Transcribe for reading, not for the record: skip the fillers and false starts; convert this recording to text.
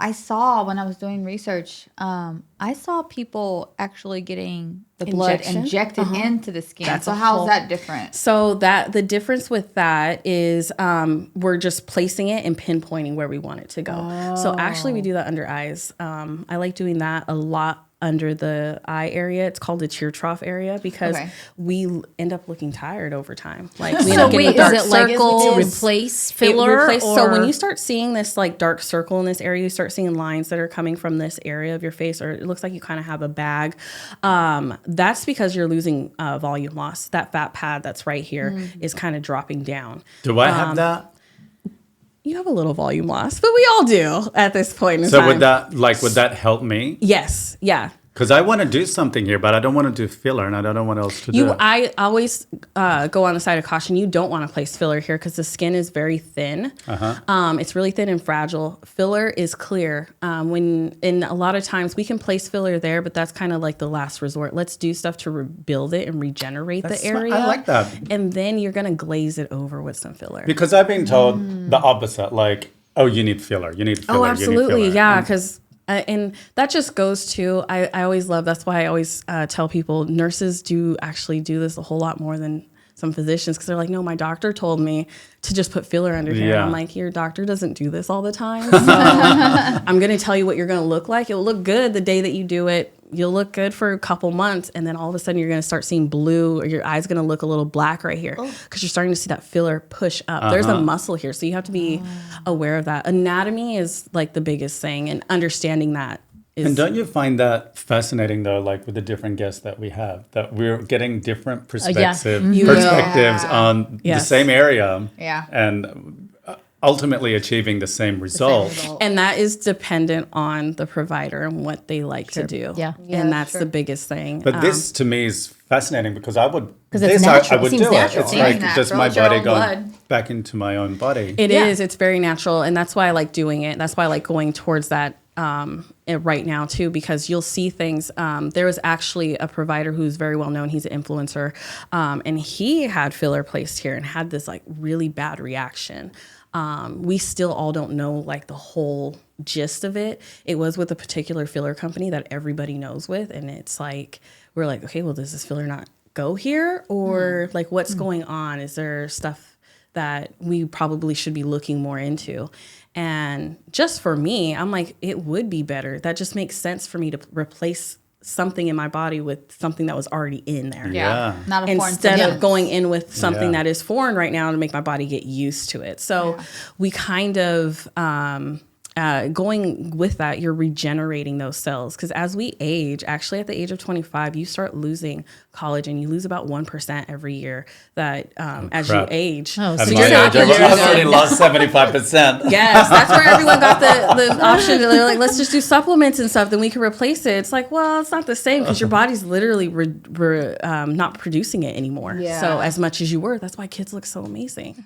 I saw when I was doing research, I saw people actually getting the blood injected into the skin. So how's that different? So the difference with that is we're just placing it and pinpointing where we want it to go. So actually we do that under eyes. I like doing that a lot under the eye area. It's called the tear trough area because we end up looking tired over time. Like we end up getting dark circles. To replace filler? So when you start seeing this like dark circle in this area, you start seeing lines that are coming from this area of your face, or it looks like you kind of have a bag. That's because you're losing volume loss. That fat pad that's right here is kind of dropping down. Do I have that? You have a little volume loss, but we all do at this point in time. So would that help me? Yes. Yeah. Because I want to do something here, but I don't want to do filler, and I don't know what else to do. I always go on the side of caution. You don't want to place filler here because the skin is very thin. It's really thin and fragile. Filler is clear. And a lot of times we can place filler there, but that's kind of like the last resort. Let's do stuff to rebuild it and regenerate the area. I like that. And then you're going to glaze it over with some filler. Because I've been told the opposite, like, oh, you need filler. You need filler. Oh, absolutely. You need filler. Yeah, because... and that just goes to, I always love, that's why I always tell people nurses do actually do this a whole lot more than some physicians, because they're like, no, my doctor told me to just put filler under here. I'm like, your doctor doesn't do this all the time. So I'm going to tell you what you're going to look like. It will look good the day that you do it. You'll look good for a couple months, and then all of a sudden you're going to start seeing blue, or your eye's going to look a little black right here because you're starting to see that filler push up. There's a muscle here, so you have to be aware of that. Anatomy is like the biggest thing, and understanding that is... And don't you find that fascinating, though, like with the different guests that we have, that we're getting different perspectives on the same area and ultimately achieving the same result. And that is dependent on the provider and what they like to do. And that's the biggest thing. But this to me is fascinating because I would do it. It's like just my body going back into my own body. It is. It's very natural. And that's why I like doing it. That's why I like going towards that right now too, because you'll see things. There was actually a provider who's very well known. He's an influencer. And he had filler placed here and had this like really bad reaction. We still all don't know like the whole gist of it. It was with a particular filler company that everybody knows with. And it's like, we're like, okay, well, does this filler not go here? Or like what's going on? Is there stuff that we probably should be looking more into? And just for me, I'm like, it would be better. That just makes sense for me to replace something in my body with something that was already in there. Not a instead of going in with something that is foreign right now to make my body get used to it. So we kind of going with that, you're regenerating those cells, because as we age, actually at the age of 25, you start losing collagen. You lose about 1% every year that as you age. So I've already lost 75%. Yes, that's where everyone got the option. They're like, let's just do supplements and stuff, then we can replace it. It's like, well, it's not the same because your body's literally not producing it anymore. So as much as you were, that's why kids look so amazing.